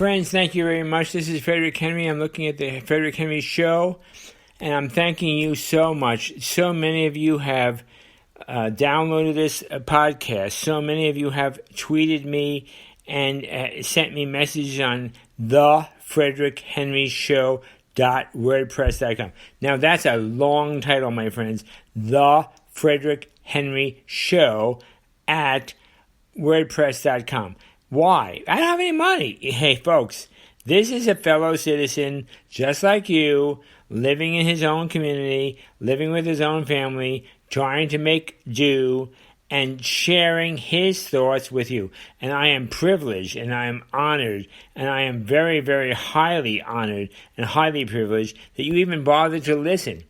Friends, thank you very much. This is Frederick Henry. I'm looking at the Frederick Henry Show, and I'm thanking you so much. So many of you have downloaded this podcast. So many of you have tweeted me and sent me messages on thefrederickhenryshow.wordpress.com. Now, that's a long title, my friends. The Frederick Henry Show at WordPress.com. Why? I don't have any money. Hey, folks, this is a fellow citizen just like you, living in his own community, living with his own family, trying to make do, and sharing his thoughts with you. And I am privileged, and I am honored, and I am very, very highly honored and highly privileged that you even bothered to listen.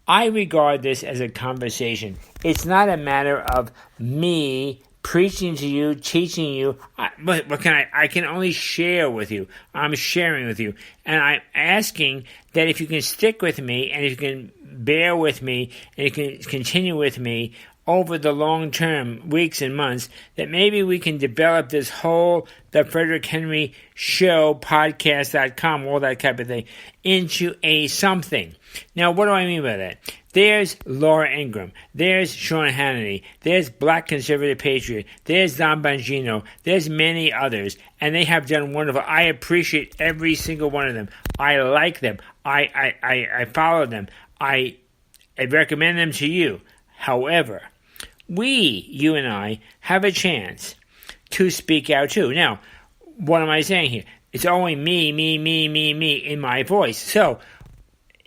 I regard this as a conversation. It's not a matter of me preaching to you, teaching you. What can I can only share with you. I'm sharing with you. And I'm asking that if you can stick with me, and if you can bear with me, and you can continue with me over the long term, weeks and months, that maybe we can develop this whole, the Frederick Henry Show, podcast.com, all that type of thing, into a something. Now, what do I mean by that? There's Laura Ingraham. There's Sean Hannity. There's Black Conservative Patriot. There's Don Bongino. There's many others. And they have done wonderful. I appreciate every single one of them. I like them. I follow them. I recommend them to you. However, you and I, have a chance to speak out too. Now, what am I saying here? It's only me in my voice. So,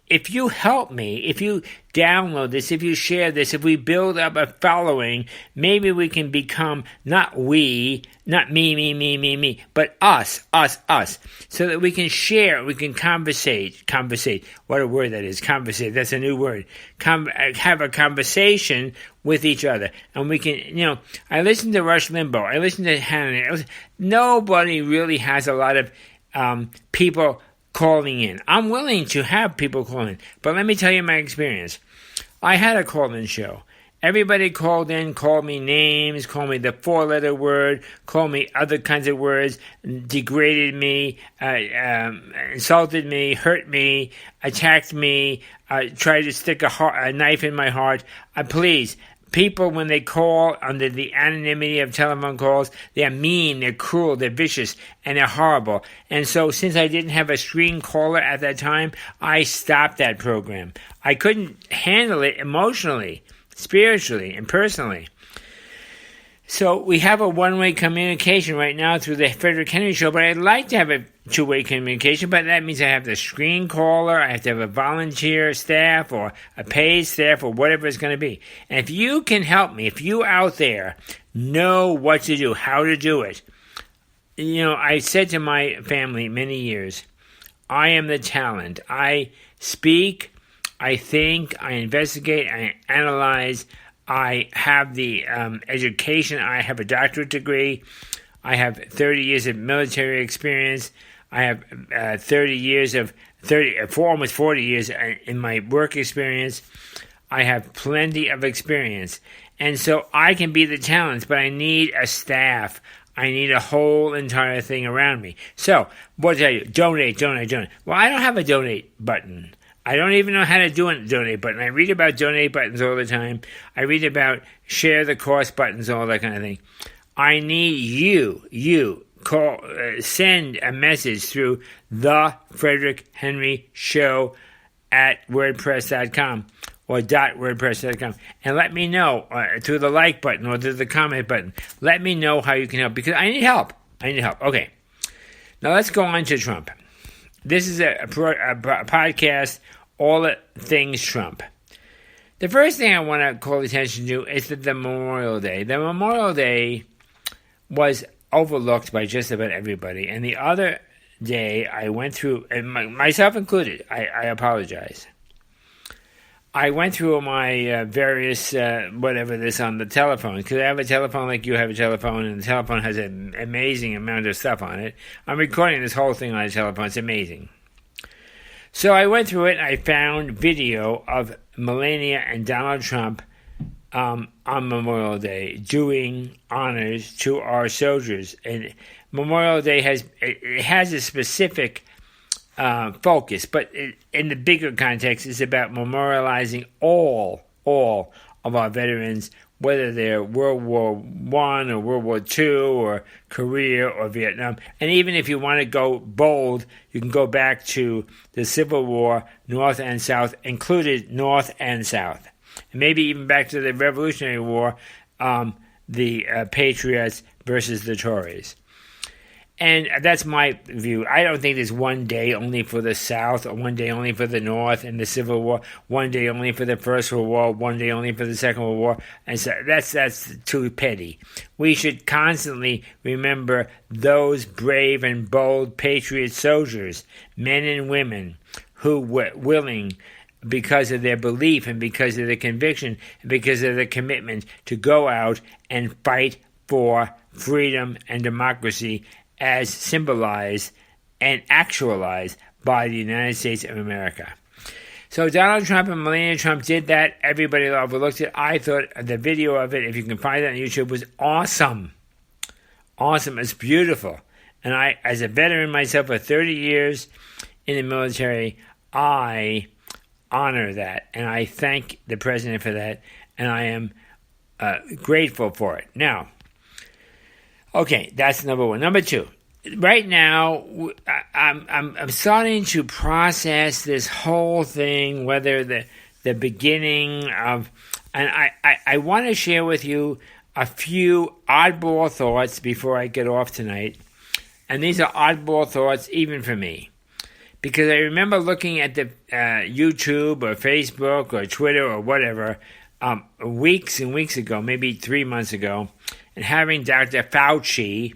if you help me, if you download this, if you share this, if we build up a following, maybe we can become not me, but us, so that we can share, we can conversate. What a word that is, conversate. That's a new word. Have a conversation with each other. And we can, I listen to Rush Limbaugh. I listen to Hannity. Nobody really has a lot of people calling in. I'm willing to have people call in, but let me tell you my experience. I had a call-in show. Everybody called in, called me names, called me the four-letter word, called me other kinds of words, degraded me, insulted me, hurt me, attacked me, tried to stick a knife in my heart. Please, people, when they call under the anonymity of telephone calls, they're mean, they're cruel, they're vicious, and they're horrible. And so since I didn't have a screen caller at that time, I stopped that program. I couldn't handle it emotionally, spiritually, and personally. So we have a one-way communication right now through the Frederick Henry Show, but I'd like to have a two-way communication, but that means I have the screen caller, I have to have a volunteer staff or a paid staff or whatever it's going to be. And if you can help me, if you out there know what to do, how to do it, I said to my family many years, I am the talent. I speak, I think, I investigate, I analyze, I have the education. I have a doctorate degree. I have 30 years of military experience. I have almost 40 years in my work experience. I have plenty of experience. And so I can be the talent, but I need a staff. I need a whole entire thing around me. So, what did I do? Donate. Well, I don't have a donate button. I don't even know how to do a donate button. I read about donate buttons all the time. I read about share the cost buttons, all that kind of thing. I need you, send a message through the Frederick Henry Show at WordPress.com or .wordpress.com and let me know through the like button or through the comment button. Let me know how you can help because I need help. Okay. Now let's go on to Trump. This is a podcast, all things Trump. The first thing I want to call attention to is the Memorial Day. The Memorial Day was overlooked by just about everybody. And the other day I went through, and myself included, I apologize. I went through my various, whatever this on the telephone, because I have a telephone like you have a telephone, and the telephone has an amazing amount of stuff on it. I'm recording this whole thing on a telephone. It's amazing. So I went through it, and I found video of Melania and Donald Trump on Memorial Day, doing honors to our soldiers. And Memorial Day has a specific focus, but in the bigger context, it's about memorializing all of our veterans, whether they're World War I or World War II or Korea or Vietnam. And even if you want to go bold, you can go back to the Civil War, North and South, included North and South. And maybe even back to the Revolutionary War, the Patriots versus the Tories. And that's my view. I don't think there's one day only for the South or one day only for the North in the Civil War, one day only for the First World War, one day only for the Second World War. And so that's too petty. We should constantly remember those brave and bold patriot soldiers, men and women, who were willing, because of their belief and because of their conviction and because of their commitment, to go out and fight for freedom and democracy, as symbolized and actualized by the United States of America. So Donald Trump and Melania Trump did that. Everybody overlooked it. I thought the video of it, if you can find it on YouTube, was awesome. Awesome. It's beautiful. And I, as a veteran myself for 30 years in the military, I honor that. And I thank the president for that. And I am grateful for it. Now, okay, that's number one. Number two, right now, I'm starting to process this whole thing, whether the beginning of, and I want to share with you a few oddball thoughts before I get off tonight. And these are oddball thoughts even for me. Because I remember looking at the YouTube or Facebook or Twitter or whatever weeks and weeks ago, maybe 3 months ago, and having Dr. Fauci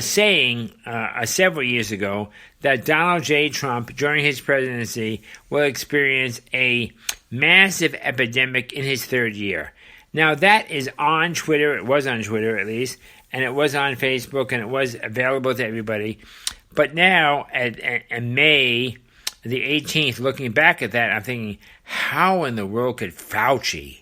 saying several years ago that Donald J. Trump, during his presidency, will experience a massive epidemic in his third year. Now, that is on Twitter. It was on Twitter, at least, and it was on Facebook, and it was available to everybody. But now, at May the 18th, looking back at that, I'm thinking, how in the world could Fauci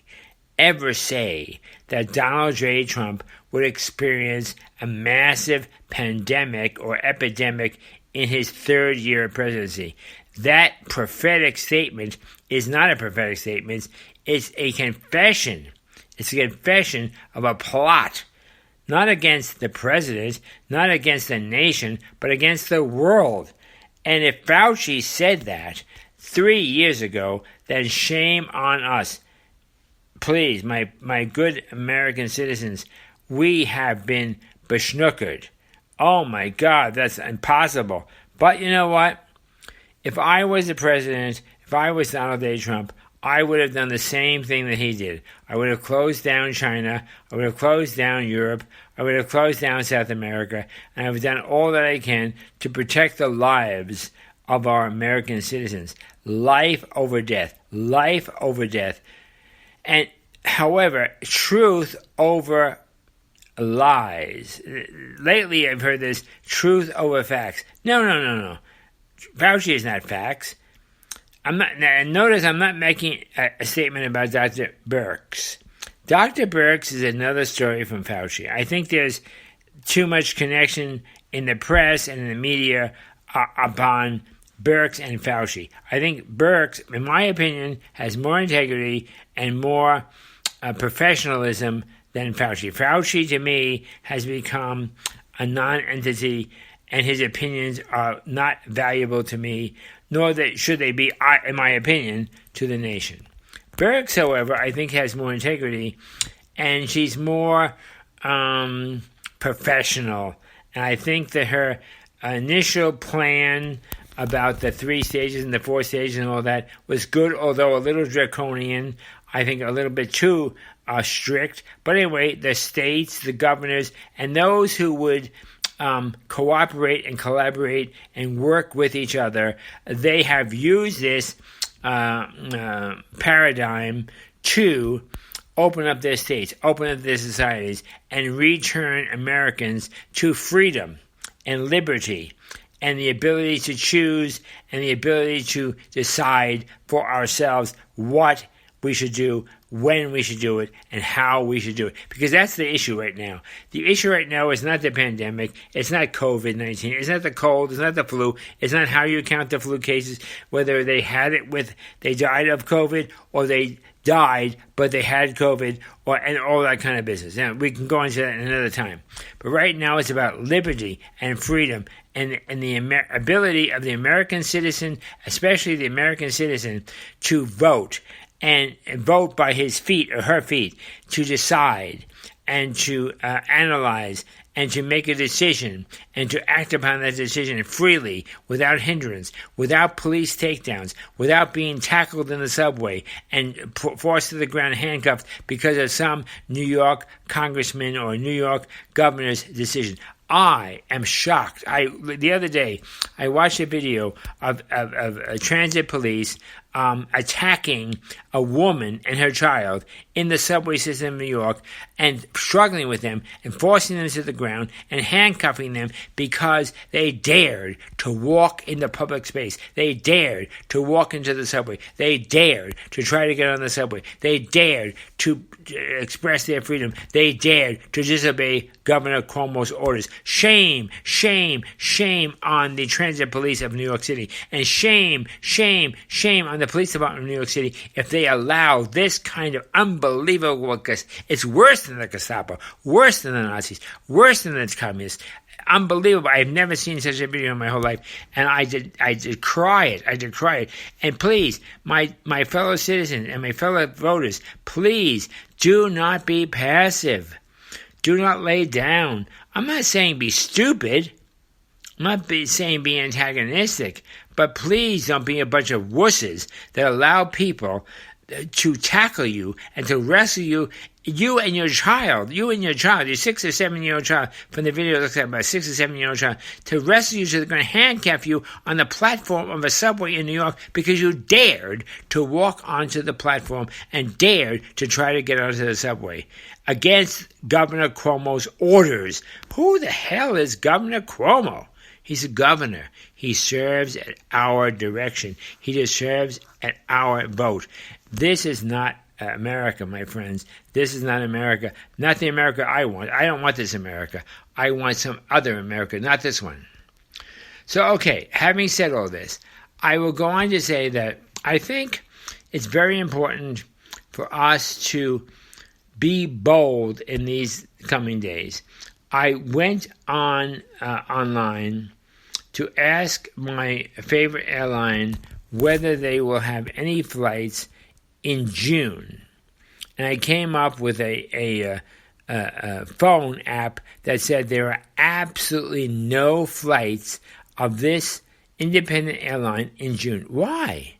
ever say that Donald J. Trump would experience a massive pandemic or epidemic in his third year of presidency? That prophetic statement is not a prophetic statement. It's a confession. It's a confession of a plot, not against the president, not against the nation, but against the world. And if Fauci said that 3 years ago, then shame on us. Please, my good American citizens, we have been besnookered. Oh my God, that's impossible. But you know what? If I was the president, if I was Donald J. Trump, I would have done the same thing that he did. I would have closed down China. I would have closed down Europe. I would have closed down South America. And I would have done all that I can to protect the lives of our American citizens. Life over death. Life over death. And, however, truth over lies. Lately, I've heard this, truth over facts. No. Fauci is not facts. Notice I'm not making a statement about Dr. Birx. Dr. Birx is another story from Fauci. I think there's too much connection in the press and in the media upon Birx and Fauci. I think Birx, in my opinion, has more integrity and more professionalism than Fauci. Fauci, to me, has become a non-entity, and his opinions are not valuable to me, nor should they be, in my opinion, to the nation. Birx, however, I think has more integrity, and she's more professional. And I think that her initial plan about the 3 stages and the 4 stages and all that was good, although a little draconian. I think a little bit too strict. But anyway, the states, the governors, and those who would cooperate and collaborate and work with each other, they have used this paradigm to open up their states, open up their societies, and return Americans to freedom and liberty and the ability to choose and the ability to decide for ourselves what we should do, when we should do it, and how we should do it. Because that's the issue right now. The issue right now is not the pandemic. It's not COVID-19. It's not the cold. It's not the flu. It's not how you count the flu cases, whether they died of COVID or they died, but they had COVID, and all that kind of business. Now, we can go into that another time. But right now, it's about liberty and freedom and the ability of the American citizen, especially the American citizen, to vote, and vote by his feet or her feet, to decide and to analyze and to make a decision and to act upon that decision freely, without hindrance, without police takedowns, without being tackled in the subway and forced to the ground, handcuffed because of some New York congressman or New York governor's decision. I am shocked. The other day, I watched a video of transit police attacking a woman and her child in the subway system of New York and struggling with them and forcing them to the ground and handcuffing them because they dared to walk into public space. They dared to walk into the subway. They dared to try to get on the subway. They dared to express their freedom. They dared to disobey Governor Cuomo's orders. Shame, shame, shame on the transit police of New York City. And shame, shame, shame on the police department of New York City if they allow this kind of unbelievable, it's worse than the Gestapo, worse than the Nazis, worse than the communists. Unbelievable. I've never seen such a video in my whole life. And I did cry it. And please, my fellow citizens and my fellow voters, please do not be passive. Do not lay down. I'm not saying be stupid. I'm not saying be antagonistic. But please don't be a bunch of wusses that allow people to tackle you and to wrestle you, you and your 6 or 7 year old child, from the video it looks like about a 6 or 7 year old child, to wrestle you so they're going to handcuff you on the platform of a subway in New York because you dared to walk onto the platform and dared to try to get onto the subway against Governor Cuomo's orders. Who the hell is Governor Cuomo? He's a governor. He serves at our direction. He just serves at our vote. This is not America, my friends. This is not America. Not the America I want. I don't want this America. I want some other America, not this one. So, okay, having said all this, I will go on to say that I think it's very important for us to be bold in these coming days. I went on online to ask my favorite airline whether they will have any flights in June, and I came up with a phone app that said there are absolutely no flights of this independent airline in June. Why?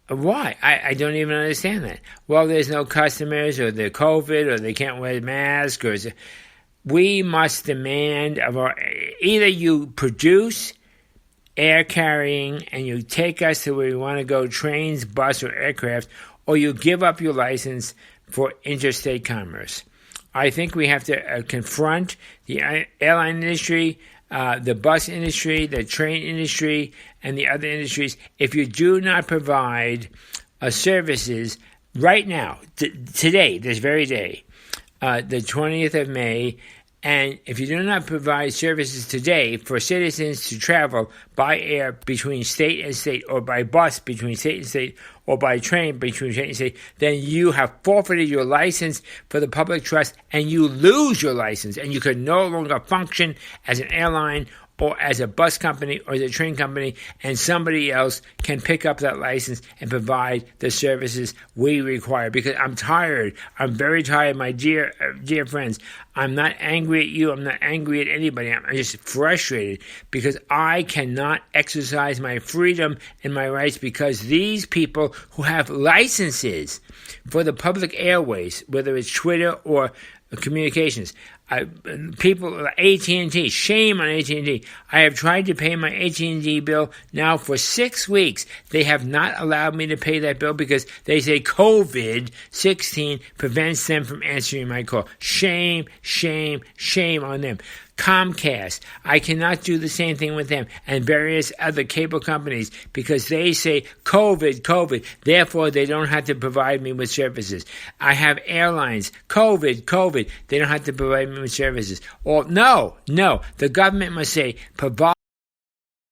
I don't even understand that. Well, there's no customers, or they're COVID, or they can't wear a mask, or we must demand of either you produce air carrying and you take us to where we want to go, trains, bus, or aircraft, or you give up your license for interstate commerce. I think we have to confront the airline industry, the bus industry, the train industry, and the other industries. If you do not provide services right now, today, this very day, the 20th of May, and if you do not provide services today for citizens to travel by air between state and state, or by bus between state and state, or by train between state and state, then you have forfeited your license for the public trust, and you lose your license, and you can no longer function as an airline or as a bus company or as a train company, and somebody else can pick up that license and provide the services we require. Because I'm tired. I'm very tired, my dear friends. I'm not angry at you. I'm not angry at anybody. I'm just frustrated because I cannot exercise my freedom and my rights because these people who have licenses for the public airways, whether it's Twitter or communications, people, AT&T, shame on AT&T. I have tried to pay my AT&T bill now for 6 weeks. They have not allowed me to pay that bill because they say COVID-19 prevents them from answering my call. Shame, shame, shame on them. Comcast. I cannot do the same thing with them and various other cable companies because they say COVID, therefore they don't have to provide me with services. I have airlines, COVID, they don't have to provide me with services. Or no, the government must say provide